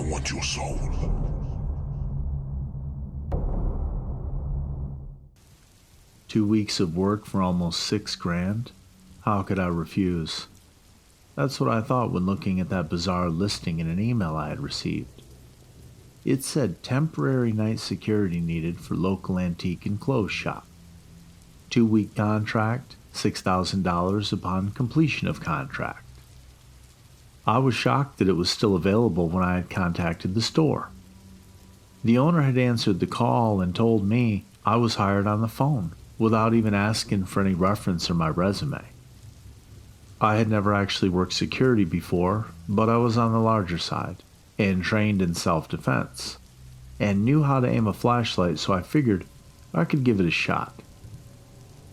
want your soul. $2 weeks of work for almost $6,000? How could I refuse? That's what I thought when looking at that bizarre listing in an email I had received. It said temporary night security needed for local antique and clothes shop. 2-week contract, $6,000 upon completion of contract. I was shocked that it was still available when I had contacted the store. The owner had answered the call and told me I was hired on the phone without even asking for any reference or my resume. I had never actually worked security before, but I was on the larger side and trained in self-defense and knew how to aim a flashlight, so I figured I could give it a shot.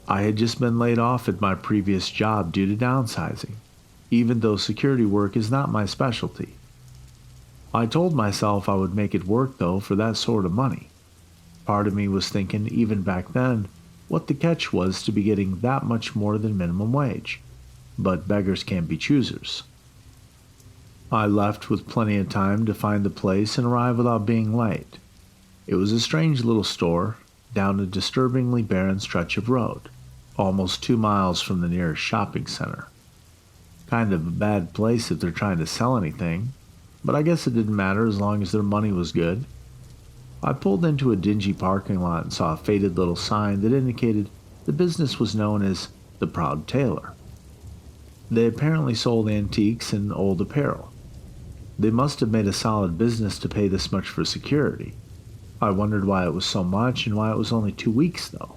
I had just been laid off at my previous job due to downsizing, even though security work is not my specialty. I told myself I would make it work though for that sort of money. Part of me was thinking, even back then, what the catch was to be getting that much more than minimum wage. But beggars can't be choosers. I left with plenty of time to find the place and arrive without being late. It was a strange little store down a disturbingly barren stretch of road, almost 2 miles from the nearest shopping center. Kind of a bad place if they're trying to sell anything, but I guess it didn't matter as long as their money was good. I pulled into a dingy parking lot and saw a faded little sign that indicated the business was known as the Proud Tailor. They apparently sold antiques and old apparel. They must have made a solid business to pay this much for security. I wondered why it was so much and why it was only 2 weeks though.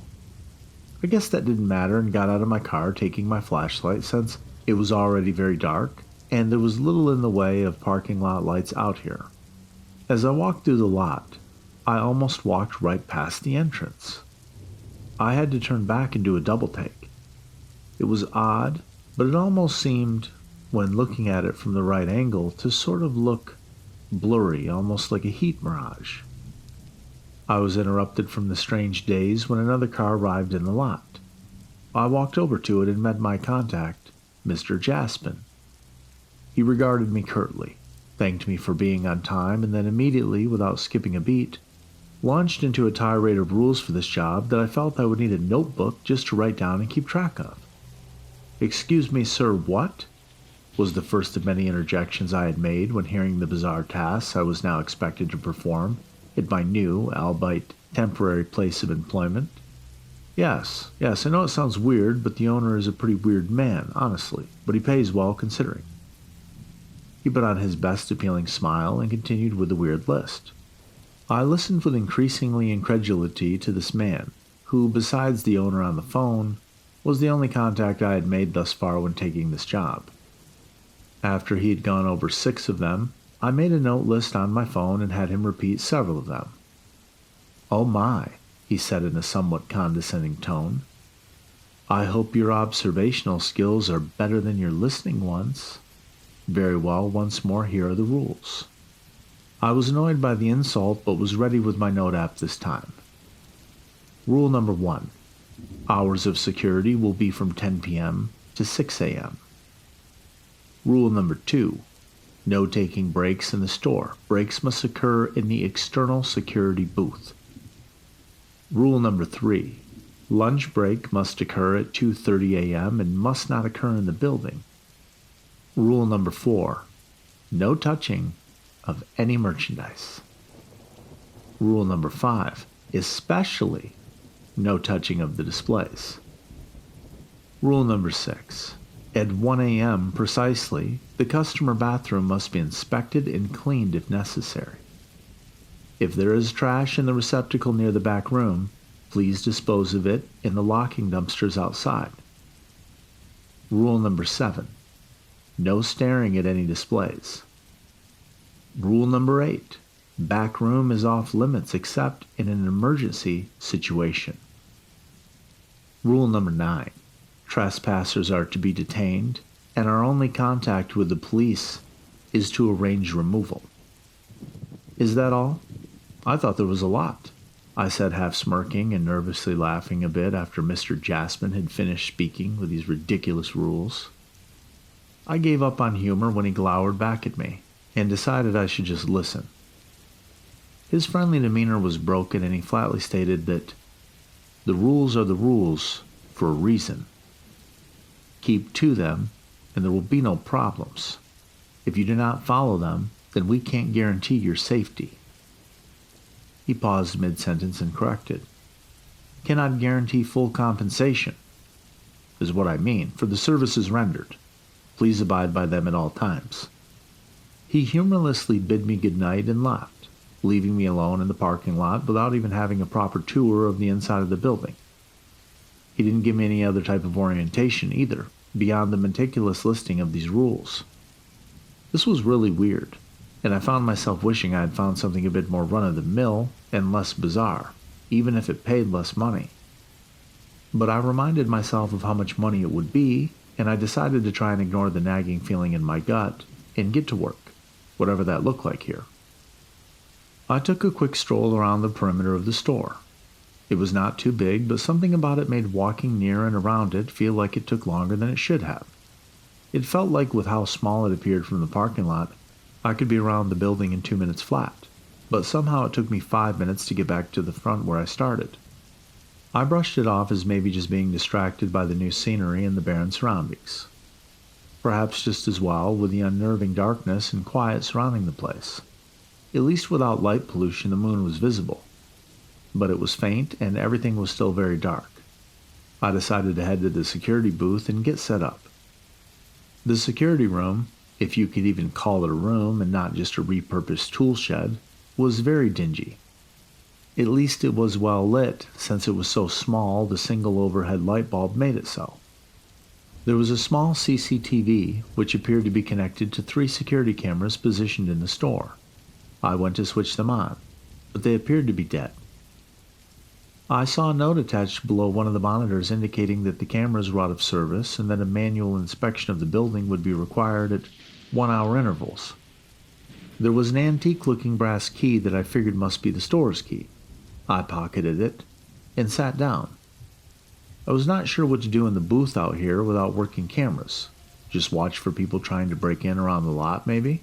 I guess that didn't matter and got out of my car taking my flashlight since it was already very dark and there was little in the way of parking lot lights out here. As I walked through the lot, I almost walked right past the entrance. I had to turn back and do a double take. It was odd, but it almost seemed, when looking at it from the right angle, to sort of look blurry, almost like a heat mirage. I was interrupted from the strange daze when another car arrived in the lot. I walked over to it and met my contact, Mr. Jaspin. He regarded me curtly, thanked me for being on time, and then immediately, without skipping a beat, launched into a tirade of rules for this job that I felt I would need a notebook just to write down and keep track of. "Excuse me, sir, what?" was the first of many interjections I had made when hearing the bizarre tasks I was now expected to perform at my new, albeit temporary place of employment. Yes, I know it sounds weird, but the owner is a pretty weird man, honestly, but he pays well considering." He put on his best appealing smile and continued with the weird list. I listened with increasingly incredulity to this man, who, besides the owner on the phone, was the only contact I had made thus far when taking this job. After he had gone over 6 of them, I made a note list on my phone and had him repeat several of them. "Oh my," he said in a somewhat condescending tone. "I hope your observational skills are better than your listening ones. Very well, once more, here are the rules." I was annoyed by the insult, but was ready with my note app this time. Rule number 1. Hours of security will be from 10 p.m. to 6 a.m. Rule number 2. No taking breaks in the store. Breaks must occur in the external security booth. Rule number 3. Lunch break must occur at 2:30 a.m. and must not occur in the building. Rule number 4. No touching of any merchandise. Rule number 5. Especially no touching of the displays. Rule number 6. At 1 a.m. precisely, the customer bathroom must be inspected and cleaned if necessary. If there is trash in the receptacle near the back room, please dispose of it in the locking dumpsters outside. Rule number 7. No staring at any displays. Rule number 8. Back room is off limits except in an emergency situation. Rule number 9. Trespassers are to be detained, and our only contact with the police is to arrange removal. Is that all? I thought there was a lot, I said, half smirking and nervously laughing a bit after Mr. Jaspin had finished speaking with these ridiculous rules. I gave up on humor when he glowered back at me, and decided I should just listen. His friendly demeanor was broken, and he flatly stated that the rules are the rules for a reason. Keep to them, and there will be no problems. If you do not follow them, then we can't guarantee your safety. He paused mid-sentence and corrected. Cannot guarantee full compensation, is what I mean, for the services rendered. Please abide by them at all times. He humorlessly bid me good night and left, leaving me alone in the parking lot without even having a proper tour of the inside of the building. He didn't give me any other type of orientation either, beyond the meticulous listing of these rules. This was really weird, and I found myself wishing I had found something a bit more run-of-the-mill and less bizarre, even if it paid less money. But I reminded myself of how much money it would be, and I decided to try and ignore the nagging feeling in my gut and get to work, whatever that looked like here. I took a quick stroll around the perimeter of the store. It was not too big, but something about it made walking near and around it feel like it took longer than it should have. It felt like with how small it appeared from the parking lot, I could be around the building in 2 minutes flat, but somehow it took me 5 minutes to get back to the front where I started. I brushed it off as maybe just being distracted by the new scenery and the barren surroundings. Perhaps just as well with the unnerving darkness and quiet surrounding the place. At least without light pollution, the moon was visible. But it was faint and everything was still very dark. I decided to head to the security booth and get set up. The security room, if you could even call it a room and not just a repurposed tool shed, was very dingy. At least it was well lit, since it was so small the single overhead light bulb made it so. There was a small CCTV, which appeared to be connected to 3 security cameras positioned in the store. I went to switch them on, but they appeared to be dead. I saw a note attached below one of the monitors indicating that the cameras were out of service and that a manual inspection of the building would be required at 1-hour intervals. There was an antique-looking brass key that I figured must be the store's key. I pocketed it and sat down. I was not sure what to do in the booth out here without working cameras. Just watch for people trying to break in around the lot, maybe?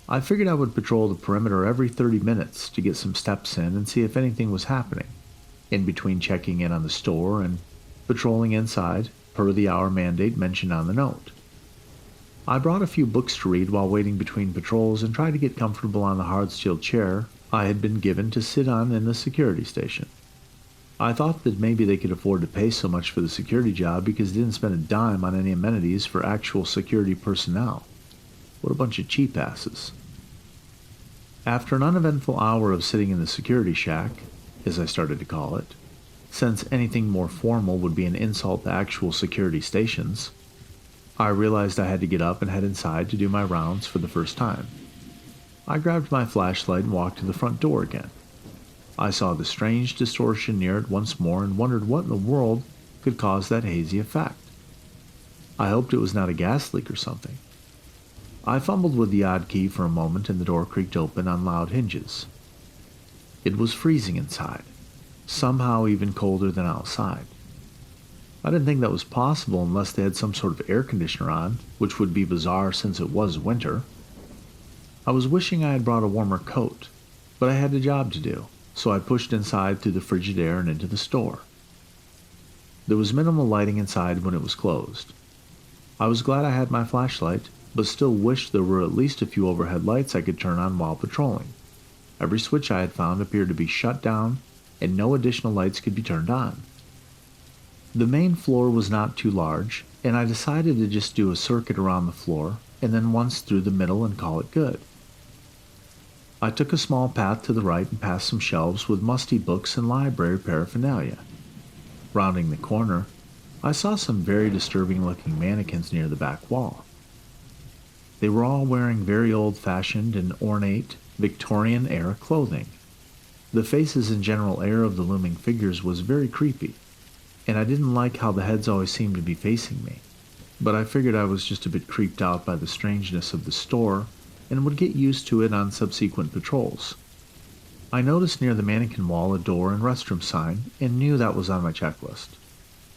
I figured I would patrol the perimeter every 30 minutes to get some steps in and see if anything was happening, in between checking in on the store and patrolling inside, per the hour mandate mentioned on the note. I brought a few books to read while waiting between patrols and tried to get comfortable on the hard steel chair I had been given to sit on in the security station. I thought that maybe they could afford to pay so much for the security job because they didn't spend a dime on any amenities for actual security personnel. What a bunch of cheap asses. After an uneventful hour of sitting in the security shack, as I started to call it, since anything more formal would be an insult to actual security stations, I realized I had to get up and head inside to do my rounds for the first time. I grabbed my flashlight and walked to the front door again. I saw the strange distortion near it once more and wondered what in the world could cause that hazy effect. I hoped it was not a gas leak or something. I fumbled with the odd key for a moment and the door creaked open on loud hinges. It was freezing inside, somehow even colder than outside. I didn't think that was possible unless they had some sort of air conditioner on, which would be bizarre since it was winter. I was wishing I had brought a warmer coat, but I had a job to do, so I pushed inside through the frigid air and into the store. There was minimal lighting inside when it was closed. I was glad I had my flashlight, but still wished there were at least a few overhead lights I could turn on while patrolling. Every switch I had found appeared to be shut down, and no additional lights could be turned on. The main floor was not too large, and I decided to just do a circuit around the floor, and then once through the middle and call it good. I took a small path to the right and passed some shelves with musty books and library paraphernalia. Rounding the corner, I saw some very disturbing-looking mannequins near the back wall. They were all wearing very old-fashioned and ornate Victorian-era clothing. The faces and general air of the looming figures was very creepy, and I didn't like how the heads always seemed to be facing me, but I figured I was just a bit creeped out by the strangeness of the store and would get used to it on subsequent patrols. I noticed near the mannequin wall a door and restroom sign and knew that was on my checklist.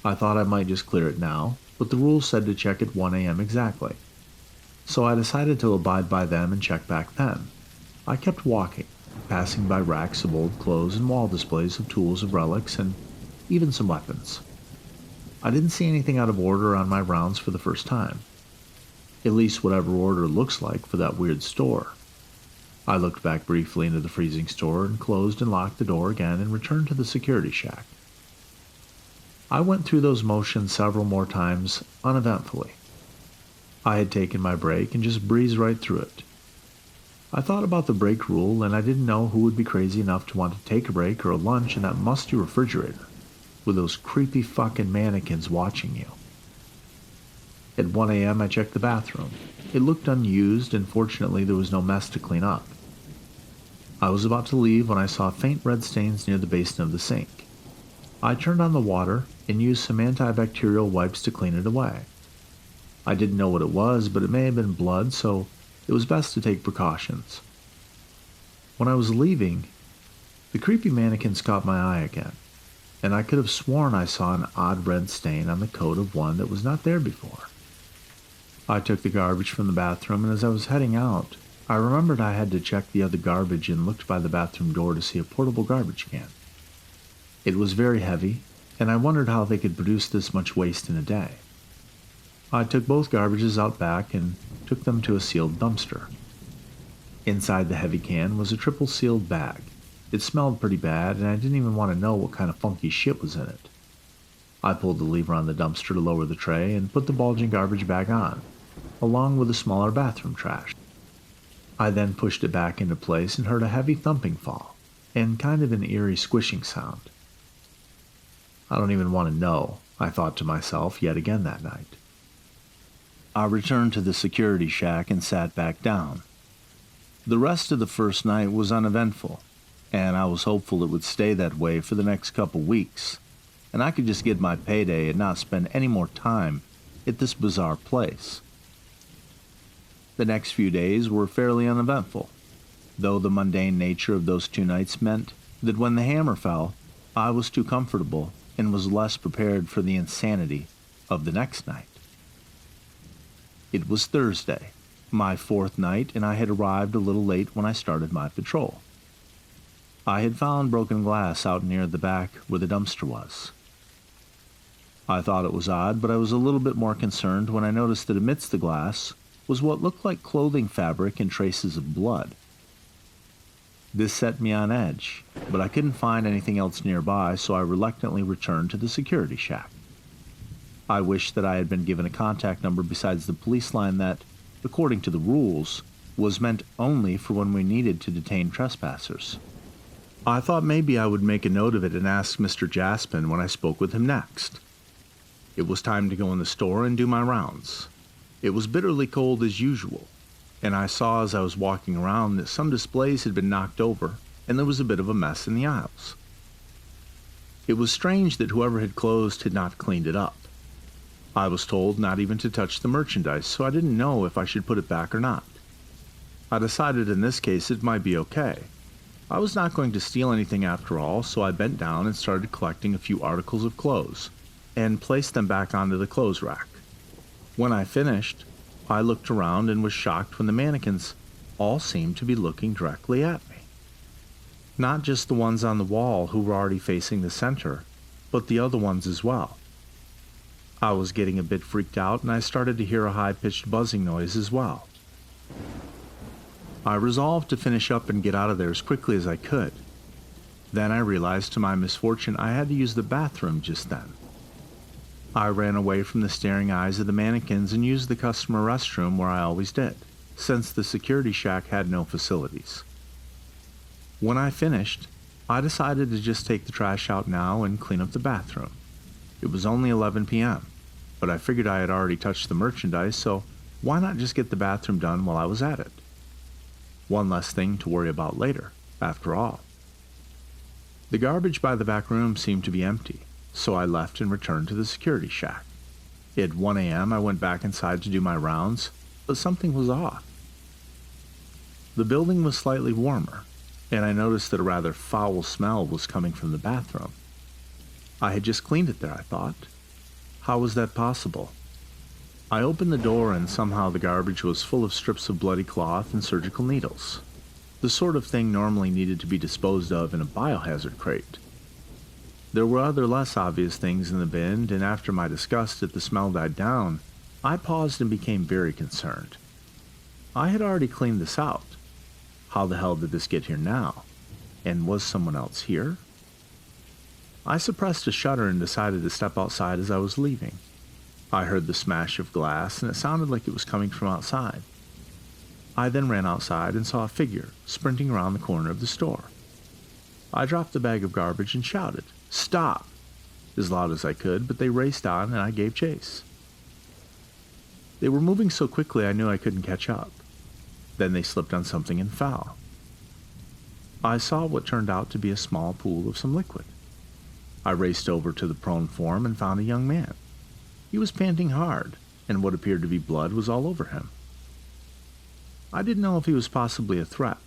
I thought I might just clear it now, but the rules said to check at 1 a.m. exactly. so I decided to abide by them and check back then. I kept walking, passing by racks of old clothes and wall displays of tools and relics and even some weapons. I didn't see anything out of order on my rounds for the first time. At least whatever order looks like for that weird store. I looked back briefly into the freezing store and closed and locked the door again and returned to the security shack. I went through those motions several more times uneventfully. I had taken my break and just breezed right through it. I thought about the break rule, and I didn't know who would be crazy enough to want to take a break or a lunch in that musty refrigerator with those creepy fucking mannequins watching you. At 1 a.m. I checked the bathroom. It looked unused, and fortunately there was no mess to clean up. I was about to leave when I saw faint red stains near the basin of the sink. I turned on the water and used some antibacterial wipes to clean it away. I didn't know what it was, but it may have been blood, so it was best to take precautions. When I was leaving, the creepy mannequins caught my eye again, and I could have sworn I saw an odd red stain on the coat of one that was not there before. I took the garbage from the bathroom, and as I was heading out, I remembered I had to check the other garbage and looked by the bathroom door to see a portable garbage can. It was very heavy, and I wondered how they could produce this much waste in a day. I took both garbages out back and took them to a sealed dumpster. Inside the heavy can was a triple sealed bag. It smelled pretty bad, and I didn't even want to know what kind of funky shit was in it. I pulled the lever on the dumpster to lower the tray and put the bulging garbage bag on, along with the smaller bathroom trash. I then pushed it back into place and heard a heavy thumping fall, and kind of an eerie squishing sound. I don't even want to know, I thought to myself yet again that night. I returned to the security shack and sat back down. The rest of the first night was uneventful, and I was hopeful it would stay that way for the next couple weeks, and I could just get my payday and not spend any more time at this bizarre place. The next few days were fairly uneventful, though the mundane nature of those 2 nights meant that when the hammer fell, I was too comfortable and was less prepared for the insanity of the next night. It was Thursday, my 4th night, and I had arrived a little late when I started my patrol. I had found broken glass out near the back where the dumpster was. I thought it was odd, but I was a little bit more concerned when I noticed that amidst the glass was what looked like clothing fabric and traces of blood. This set me on edge, but I couldn't find anything else nearby, so I reluctantly returned to the security shack. I wished that I had been given a contact number besides the police line that, according to the rules, was meant only for when we needed to detain trespassers. I thought maybe I would make a note of it and ask Mr. Jaspin when I spoke with him next. It was time to go in the store and do my rounds. It was bitterly cold as usual, and I saw as I was walking around that some displays had been knocked over and there was a bit of a mess in the aisles. It was strange that whoever had closed had not cleaned it up. I was told not even to touch the merchandise, so I didn't know if I should put it back or not. I decided in this case it might be okay. I was not going to steal anything after all, so I bent down and started collecting a few articles of clothes and placed them back onto the clothes rack. When I finished, I looked around and was shocked when the mannequins all seemed to be looking directly at me. Not just the ones on the wall who were already facing the center, but the other ones as well. I was getting a bit freaked out, and I started to hear a high-pitched buzzing noise as well. I resolved to finish up and get out of there as quickly as I could. Then I realized to my misfortune I had to use the bathroom just then. I ran away from the staring eyes of the mannequins and used the customer restroom where I always did, since the security shack had no facilities. When I finished, I decided to just take the trash out now and clean up the bathroom. It was only 11 p.m., but I figured I had already touched the merchandise, so why not just get the bathroom done while I was at it? One less thing to worry about later, after all. The garbage by the back room seemed to be empty, so I left and returned to the security shack. At 1 a.m. I went back inside to do my rounds, but something was off. The building was slightly warmer, and I noticed that a rather foul smell was coming from the bathroom. I had just cleaned it there, I thought. How was that possible? I opened the door and somehow the garbage was full of strips of bloody cloth and surgical needles. The sort of thing normally needed to be disposed of in a biohazard crate. There were other less obvious things in the bin, and after my disgust at the smell died down, I paused and became very concerned. I had already cleaned this out. How the hell did this get here now? And was someone else here? I suppressed a shudder and decided to step outside as I was leaving. I heard the smash of glass, and it sounded like it was coming from outside. I then ran outside and saw a figure sprinting around the corner of the store. I dropped the bag of garbage and shouted, "Stop!" as loud as I could, but they raced on and I gave chase. They were moving so quickly I knew I couldn't catch up. Then they slipped on something and fell. I saw what turned out to be a small pool of some liquid. I raced over to the prone form and found a young man. He was panting hard, and what appeared to be blood was all over him. I didn't know if he was possibly a threat.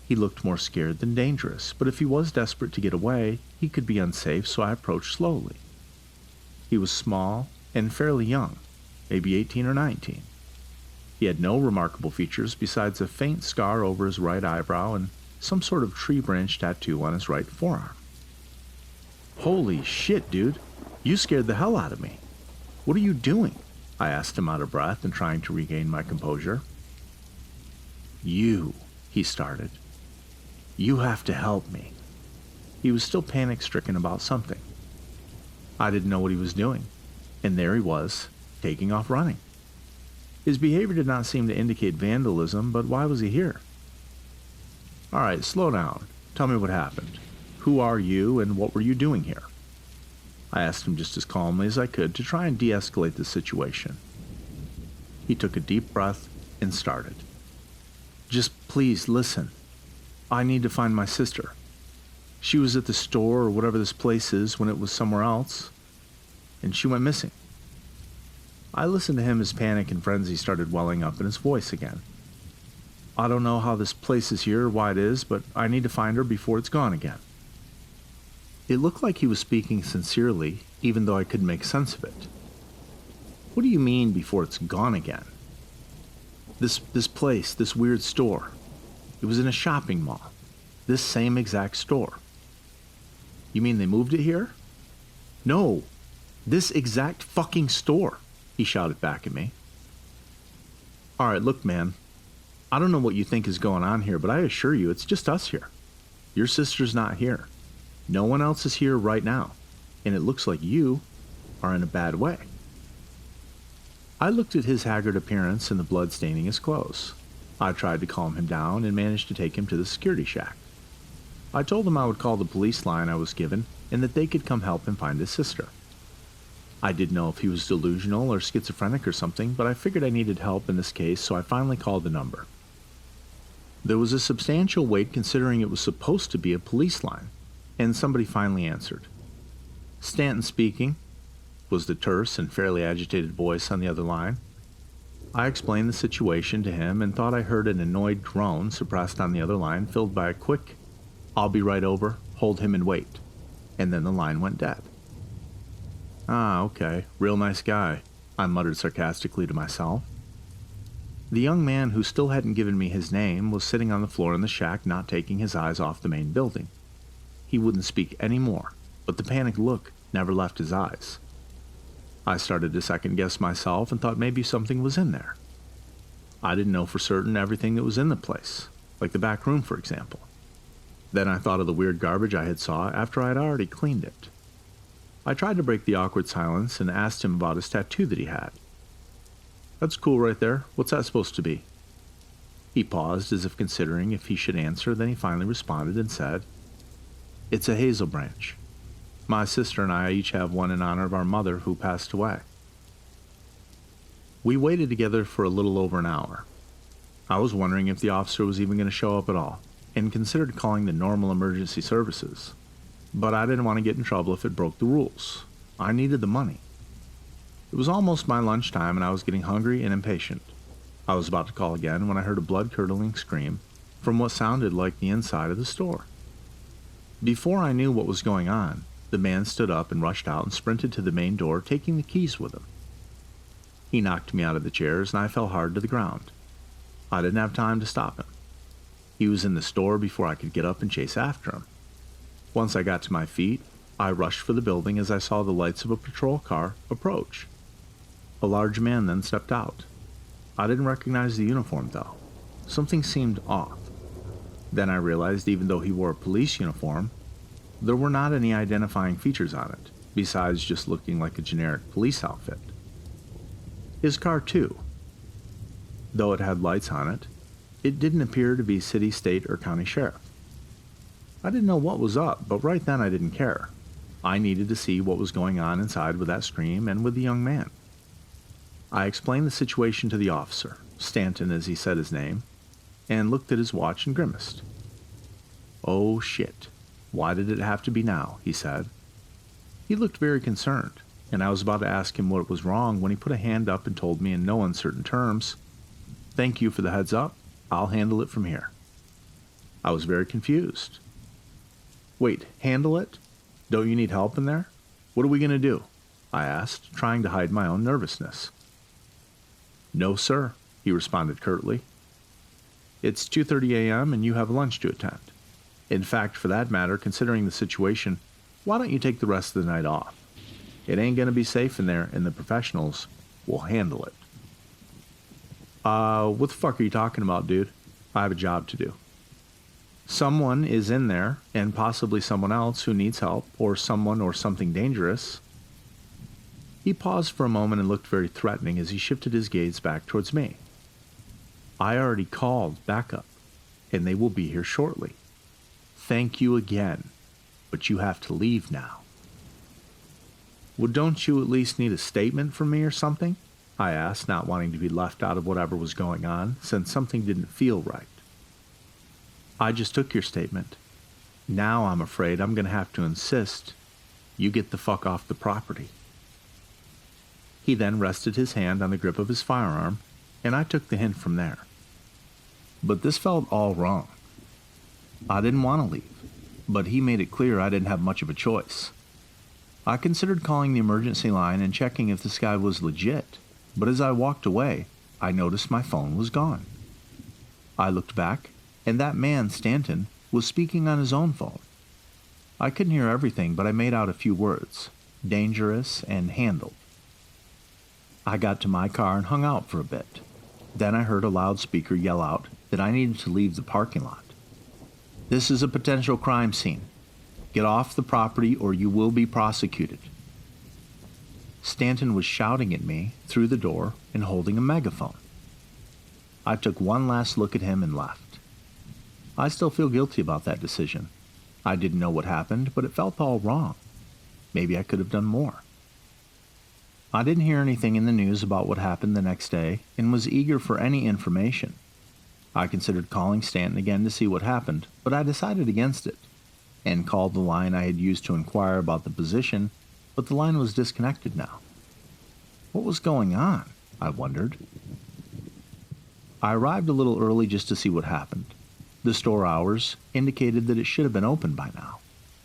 He looked more scared than dangerous, but if he was desperate to get away, he could be unsafe, so I approached slowly. He was small and fairly young, maybe 18 or 19. He had no remarkable features besides a faint scar over his right eyebrow and some sort of tree branch tattoo on his right forearm. "Holy shit, dude. You scared the hell out of me. What are you doing?" I asked him out of breath and trying to regain my composure. He started. "You have to help me." He was still panic-stricken about something. I didn't know what he was doing, and there he was, taking off running. His behavior did not seem to indicate vandalism, but why was he here? "All right, slow down. Tell me what happened. Who are you, and what were you doing here?" I asked him just as calmly as I could to try and de-escalate the situation. He took a deep breath and started. "Just please listen. I need to find my sister. She was at the store or whatever this place is when it was somewhere else, and she went missing." I listened to him as panic and frenzy started welling up in his voice again. "I don't know how this place is here or why it is, but I need to find her before it's gone again." It looked like he was speaking sincerely, even though I couldn't make sense of it. "What do you mean, before it's gone again?" This place, this weird store. It was in a shopping mall. This same exact store." "You mean they moved it here?" "No, this exact fucking store," he shouted back at me. "All right, look, man. I don't know what you think is going on here, but I assure you it's just us here. Your sister's not here. No one else is here right now, and it looks like you are in a bad way." I looked at his haggard appearance and the blood staining his clothes. I tried to calm him down and managed to take him to the security shack. I told him I would call the police line I was given and that they could come help him find his sister. I didn't know if he was delusional or schizophrenic or something, but I figured I needed help in this case, so I finally called the number. There was a substantial wait considering it was supposed to be a police line, and somebody finally answered. "Stanton speaking," was the terse and fairly agitated voice on the other line. I explained the situation to him and thought I heard an annoyed drone suppressed on the other line, filled by a quick, "I'll be right over, hold him and wait," and then the line went dead. "Ah, okay, real nice guy," I muttered sarcastically to myself. The young man, who still hadn't given me his name, was sitting on the floor in the shack, not taking his eyes off the main building. He wouldn't speak any more, but the panicked look never left his eyes. I started to second-guess myself and thought maybe something was in there. I didn't know for certain everything that was in the place, like the back room, for example. Then I thought of the weird garbage I had saw after I had already cleaned it. I tried to break the awkward silence and asked him about his tattoo that he had. "That's cool right there. What's that supposed to be?" He paused as if considering if he should answer, then he finally responded and said, "It's a hazel branch. My sister and I each have one in honor of our mother who passed away." We waited together for a little over an hour. I was wondering if the officer was even going to show up at all, and considered calling the normal emergency services. But I didn't want to get in trouble if it broke the rules. I needed the money. It was almost my lunchtime and I was getting hungry and impatient. I was about to call again when I heard a blood-curdling scream from what sounded like the inside of the store. Before I knew what was going on, the man stood up and rushed out and sprinted to the main door, taking the keys with him. He knocked me out of the chairs and I fell hard to the ground. I didn't have time to stop him. He was in the store before I could get up and chase after him. Once I got to my feet, I rushed for the building as I saw the lights of a patrol car approach. A large man then stepped out. I didn't recognize the uniform though. Something seemed off. Then I realized even though he wore a police uniform, there were not any identifying features on it, besides just looking like a generic police outfit. His car too. Though it had lights on it, it didn't appear to be city, state, or county sheriff. I didn't know what was up, but right then I didn't care. I needed to see what was going on inside with that scream and with the young man. I explained the situation to the officer, Stanton as he said his name, and looked at his watch and grimaced. "Oh shit, why did it have to be now?" he said. He looked very concerned, and I was about to ask him what was wrong when he put a hand up and told me in no uncertain terms, "Thank you for the heads up, I'll handle it from here." I was very confused. "Wait, handle it? Don't you need help in there? What are we going to do?" I asked, trying to hide my own nervousness. "No, sir," he responded curtly. "It's 2:30 a.m. and you have lunch to attend. In fact, for that matter, considering the situation, why don't you take the rest of the night off? It ain't going to be safe in there, and the professionals will handle it." What the fuck are you talking about, dude? I have a job to do." "Someone is in there, and possibly someone else who needs help, or someone or something dangerous." He paused for a moment and looked very threatening as he shifted his gaze back towards me. "I already called backup, and they will be here shortly. Thank you again, but you have to leave now." "Well, don't you at least need a statement from me or something?" I asked, not wanting to be left out of whatever was going on, since something didn't feel right. "I just took your statement. Now I'm afraid I'm going to have to insist you get the fuck off the property." He then rested his hand on the grip of his firearm, and I took the hint from there. But this felt all wrong. I didn't want to leave, but he made it clear I didn't have much of a choice. I considered calling the emergency line and checking if this guy was legit, but as I walked away, I noticed my phone was gone. I looked back, and that man, Stanton, was speaking on his own phone. I couldn't hear everything, but I made out a few words: dangerous and handled. I got to my car and hung out for a bit. Then I heard a loudspeaker yell out that I needed to leave the parking lot. "This is a potential crime scene. Get off the property or you will be prosecuted." Stanton was shouting at me through the door and holding a megaphone. I took one last look at him and left. I still feel guilty about that decision. I didn't know what happened, but it felt all wrong. Maybe I could have done more. I didn't hear anything in the news about what happened the next day and was eager for any information. I considered calling Stanton again to see what happened, but I decided against it, and called the line I had used to inquire about the position, but the line was disconnected now. What was going on? I wondered. I arrived a little early just to see what happened. The store hours indicated that it should have been open by now,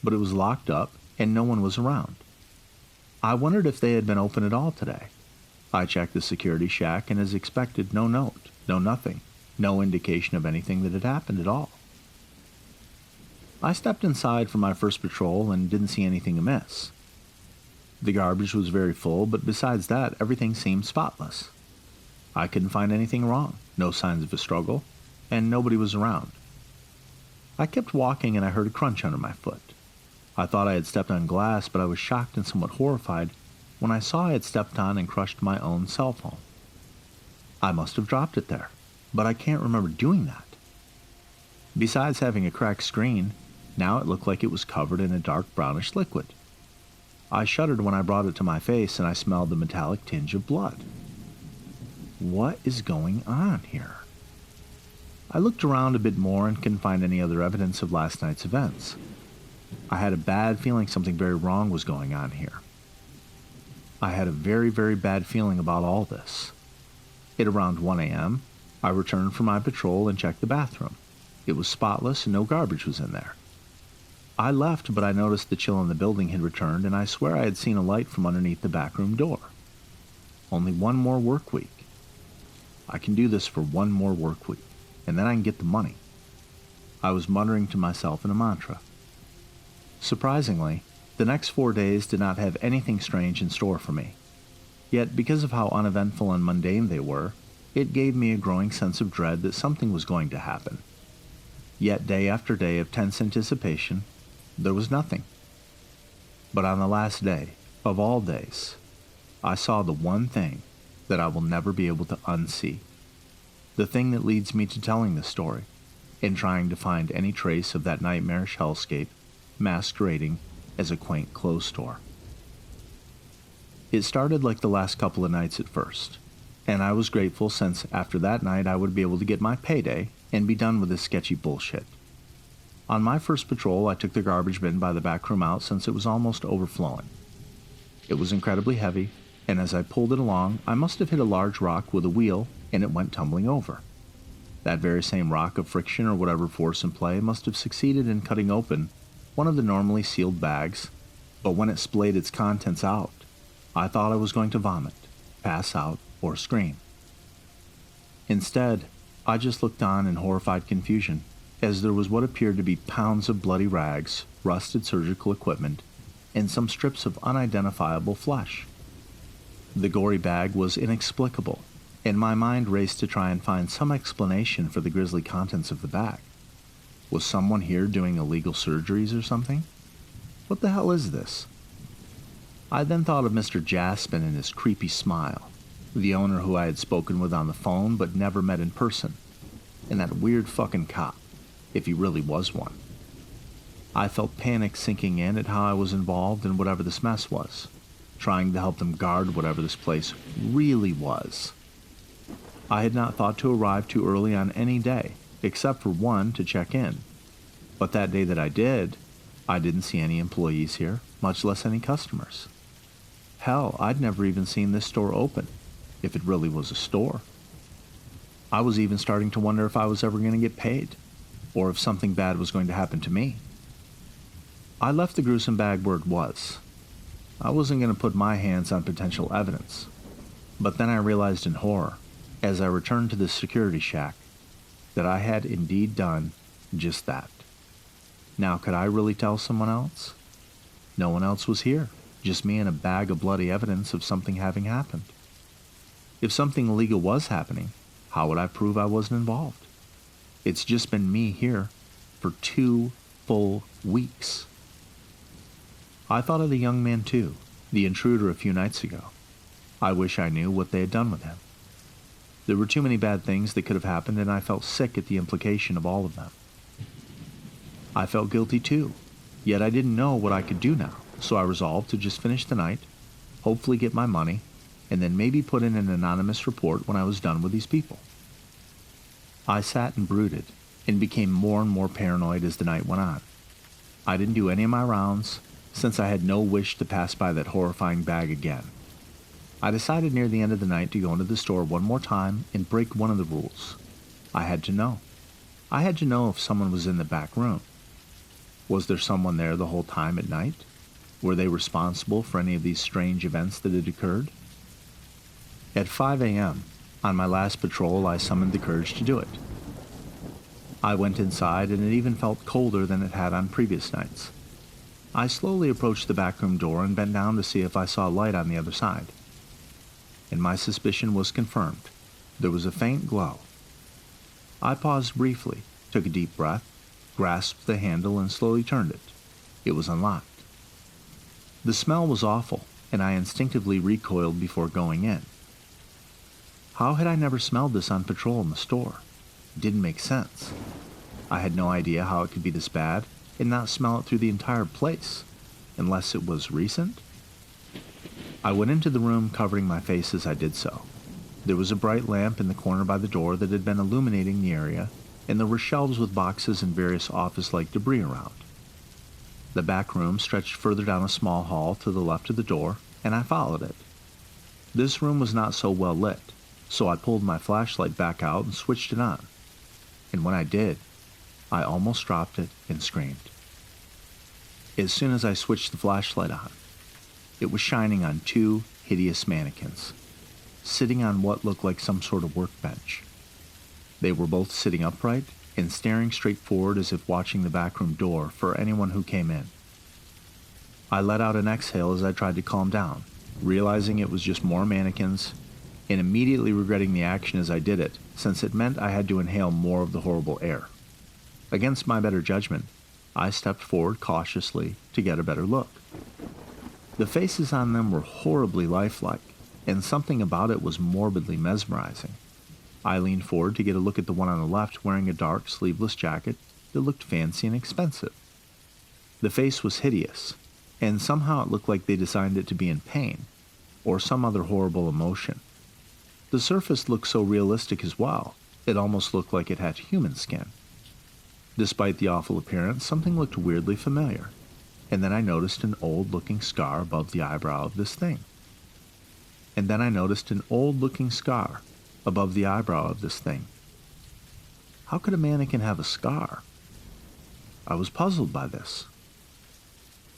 but it was locked up and no one was around. I wondered if they had been open at all today. I checked the security shack and as expected, no note, no nothing, no indication of anything that had happened at all. I stepped inside for my first patrol and didn't see anything amiss. The garbage was very full, but besides that, everything seemed spotless. I couldn't find anything wrong, no signs of a struggle, and nobody was around. I kept walking and I heard a crunch under my foot. I thought I had stepped on glass, but I was shocked and somewhat horrified when I saw I had stepped on and crushed my own cell phone. I must have dropped it there, but I can't remember doing that. Besides having a cracked screen, now it looked like it was covered in a dark brownish liquid. I shuddered when I brought it to my face and I smelled the metallic tinge of blood. What is going on here? I looked around a bit more and couldn't find any other evidence of last night's events. I had a bad feeling something very wrong was going on here. I had a very, very bad feeling about all this. At around 1 a.m., I returned from my patrol and checked the bathroom. It was spotless and no garbage was in there. I left, but I noticed the chill in the building had returned, and I swear I had seen a light from underneath the backroom door. Only one more work week. I can do this for one more work week, and then I can get the money. I was muttering to myself in a mantra. Surprisingly, the next 4 days did not have anything strange in store for me. Yet, because of how uneventful and mundane they were, it gave me a growing sense of dread that something was going to happen. Yet, day after day of tense anticipation, there was nothing. But on the last day, of all days, I saw the one thing that I will never be able to unsee. The thing that leads me to telling this story, and trying to find any trace of that nightmarish hellscape masquerading as a quaint clothes store. It started like the last couple of nights at first, and I was grateful since after that night I would be able to get my payday and be done with this sketchy bullshit. On my first patrol, I took the garbage bin by the back room out since it was almost overflowing. It was incredibly heavy, and as I pulled it along, I must have hit a large rock with a wheel and it went tumbling over. That very same rock of friction or whatever force in play must have succeeded in cutting open one of the normally sealed bags, but when it splayed its contents out, I thought I was going to vomit, pass out, or scream. Instead, I just looked on in horrified confusion as there was what appeared to be pounds of bloody rags, rusted surgical equipment, and some strips of unidentifiable flesh. The gory bag was inexplicable, and my mind raced to try and find some explanation for the grisly contents of the bag. Was someone here doing illegal surgeries or something? What the hell is this? I then thought of Mr. Jaspin and his creepy smile, the owner who I had spoken with on the phone but never met in person, and that weird fucking cop, if he really was one. I felt panic sinking in at how I was involved in whatever this mess was, trying to help them guard whatever this place really was. I had not thought to arrive too early on any day, except for one to check in. But that day that I did, I didn't see any employees here, much less any customers. Hell, I'd never even seen this store open, if it really was a store. I was even starting to wonder if I was ever going to get paid, or if something bad was going to happen to me. I left the gruesome bag where it was. I wasn't going to put my hands on potential evidence, but then I realized in horror, as I returned to the security shack, that I had indeed done just that. Now, could I really tell someone else? No one else was here, just me and a bag of bloody evidence of something having happened. If something illegal was happening, how would I prove I wasn't involved? It's just been me here for 2 full weeks. I thought of the young man too, the intruder a few nights ago. I wish I knew what they had done with him. There were too many bad things that could have happened, and I felt sick at the implication of all of them. I felt guilty too, yet I didn't know what I could do now, so I resolved to just finish the night, hopefully get my money, and then maybe put in an anonymous report when I was done with these people. I sat and brooded, and became more and more paranoid as the night went on. I didn't do any of my rounds, since I had no wish to pass by that horrifying bag again. I decided near the end of the night to go into the store one more time and break one of the rules. I had to know. I had to know if someone was in the back room. Was there someone there the whole time at night? Were they responsible for any of these strange events that had occurred? At 5 a.m., on my last patrol, I summoned the courage to do it. I went inside, and it even felt colder than it had on previous nights. I slowly approached the back room door and bent down to see if I saw light on the other side. And my suspicion was confirmed. There was a faint glow. I paused briefly, took a deep breath, grasped the handle, and slowly turned it. It was unlocked. The smell was awful, and I instinctively recoiled before going in. How had I never smelled this on patrol in the store? It didn't make sense. I had no idea how it could be this bad and not smell it through the entire place, unless it was recent. I went into the room, covering my face as I did so. There was a bright lamp in the corner by the door that had been illuminating the area, and there were shelves with boxes and various office-like debris around. The back room stretched further down a small hall to the left of the door, and I followed it. This room was not so well lit, so I pulled my flashlight back out and switched it on. And when I did, I almost dropped it and screamed. As soon as I switched the flashlight on, it was shining on 2 hideous mannequins. sitting on what looked like some sort of workbench. They were both sitting upright and staring straight forward as if watching the backroom door for anyone who came in. I let out an exhale as I tried to calm down, realizing it was just more mannequins, and immediately regretting the action as I did it, since it meant I had to inhale more of the horrible air. Against my better judgment, I stepped forward cautiously to get a better look. The faces on them were horribly lifelike, and something about it was morbidly mesmerizing. I leaned forward to get a look at the one on the left wearing a dark, sleeveless jacket that looked fancy and expensive. The face was hideous, and somehow it looked like they designed it to be in pain, or some other horrible emotion. The surface looked so realistic as well, it almost looked like it had human skin. Despite the awful appearance, something looked weirdly familiar, and then I noticed an old-looking scar above the eyebrow of this thing. How could a mannequin have a scar? I was puzzled by this.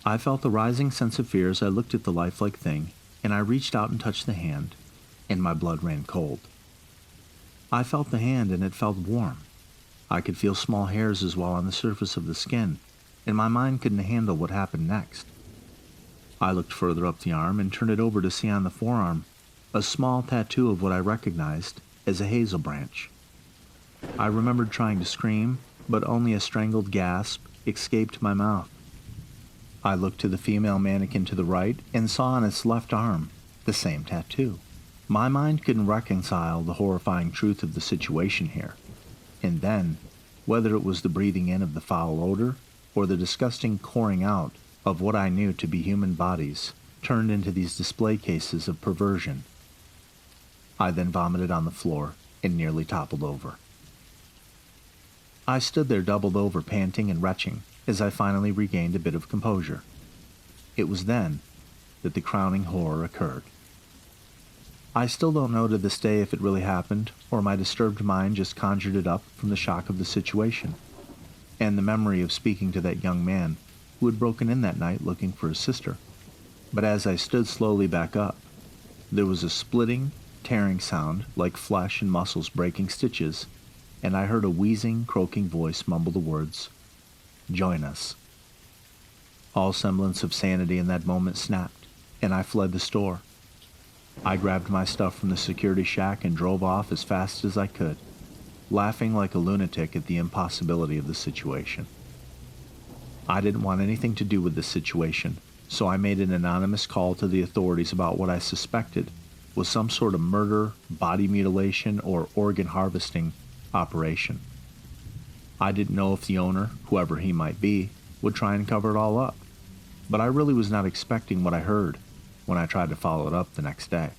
I felt a rising sense of fear as I looked at the lifelike thing, and I reached out and touched the hand, and my blood ran cold. I felt the hand and it felt warm. I could feel small hairs as well on the surface of the skin, and my mind couldn't handle what happened next. I looked further up the arm and turned it over to see on the forearm a small tattoo of what I recognized as a hazel branch. I remembered trying to scream, but only a strangled gasp escaped my mouth. I looked to the female mannequin to the right and saw on its left arm the same tattoo. My mind couldn't reconcile the horrifying truth of the situation here. And then, whether it was the breathing in of the foul odor or the disgusting pouring out of what I knew to be human bodies turned into these display cases of perversion, I then vomited on the floor and nearly toppled over. I stood there doubled over, panting and retching, as I finally regained a bit of composure. It was then that the crowning horror occurred. I still don't know to this day if it really happened, or my disturbed mind just conjured it up from the shock of the situation, and the memory of speaking to that young man who had broken in that night looking for his sister. But as I stood slowly back up, there was a splitting, tearing sound like flesh and muscles breaking stitches, and I heard a wheezing, croaking voice mumble the words, "Join us." All semblance of sanity in that moment snapped, and I fled the store. I grabbed my stuff from the security shack and drove off as fast as I could, laughing like a lunatic at the impossibility of the situation. I didn't want anything to do with this situation, so I made an anonymous call to the authorities about what I suspected was some sort of murder, body mutilation, or organ harvesting operation. I didn't know if the owner, whoever he might be, would try and cover it all up, but I really was not expecting what I heard when I tried to follow it up the next day.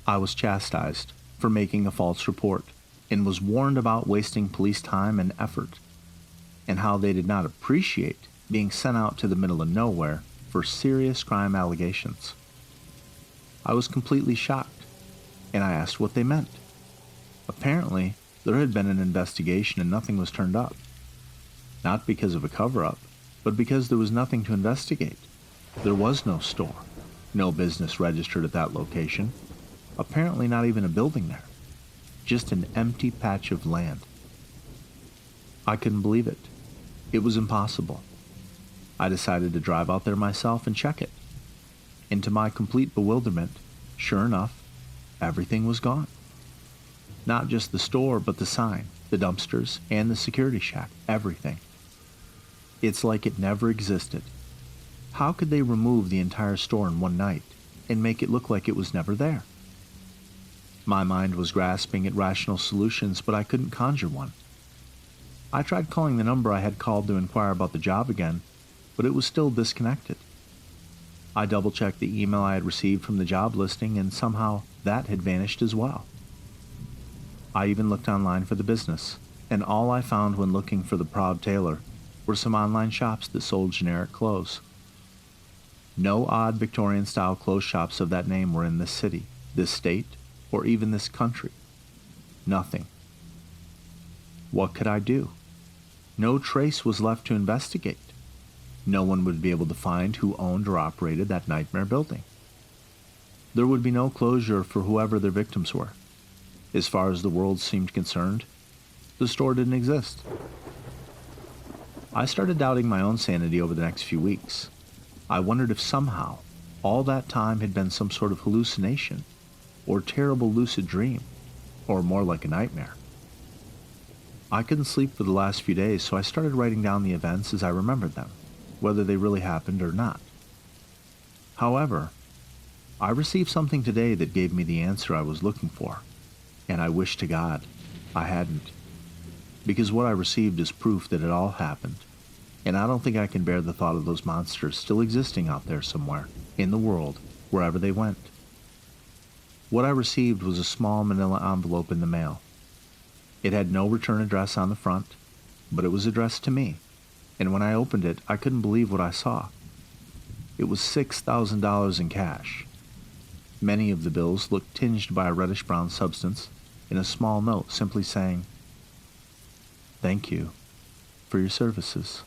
I was chastised for making a false report and was warned about wasting police time and effort, and how they did not appreciate being sent out to the middle of nowhere for serious crime allegations. I was completely shocked, and I asked what they meant. Apparently, there had been an investigation and nothing was turned up. Not because of a cover-up, but because there was nothing to investigate. There was no store, no business registered at that location, apparently not even a building there, just an empty patch of land. I couldn't believe it. It was impossible. I decided to drive out there myself and check it. And to my complete bewilderment, sure enough, everything was gone. Not just the store, but the sign, the dumpsters, and the security shack, everything. It's like it never existed. How could they remove the entire store in one night and make it look like it was never there? My mind was grasping at rational solutions, but I couldn't conjure one. I tried calling the number I had called to inquire about the job again, but it was still disconnected. I double-checked the email I had received from the job listing, and somehow that had vanished as well. I even looked online for the business, and all I found when looking for the Proud Tailor were some online shops that sold generic clothes. No odd Victorian-style clothes shops of that name were in this city, this state, or even this country. Nothing. What could I do? No trace was left to investigate. No one would be able to find who owned or operated that nightmare building. There would be no closure for whoever their victims were. As far as the world seemed concerned, the store didn't exist. I started doubting my own sanity over the next few weeks. I wondered if somehow all that time had been some sort of hallucination, or terrible lucid dream, or more like a nightmare. I couldn't sleep for the last few days, so I started writing down the events as I remembered them, whether they really happened or not. However, I received something today that gave me the answer I was looking for, and I wish to God I hadn't, because what I received is proof that it all happened, and I don't think I can bear the thought of those monsters still existing out there somewhere, in the world, wherever they went. What I received was a small manila envelope in the mail. It had no return address on the front, but it was addressed to me, and when I opened it, I couldn't believe what I saw. It was $6,000 in cash. Many of the bills looked tinged by a reddish-brown substance, and a small note simply saying, "Thank you for your services."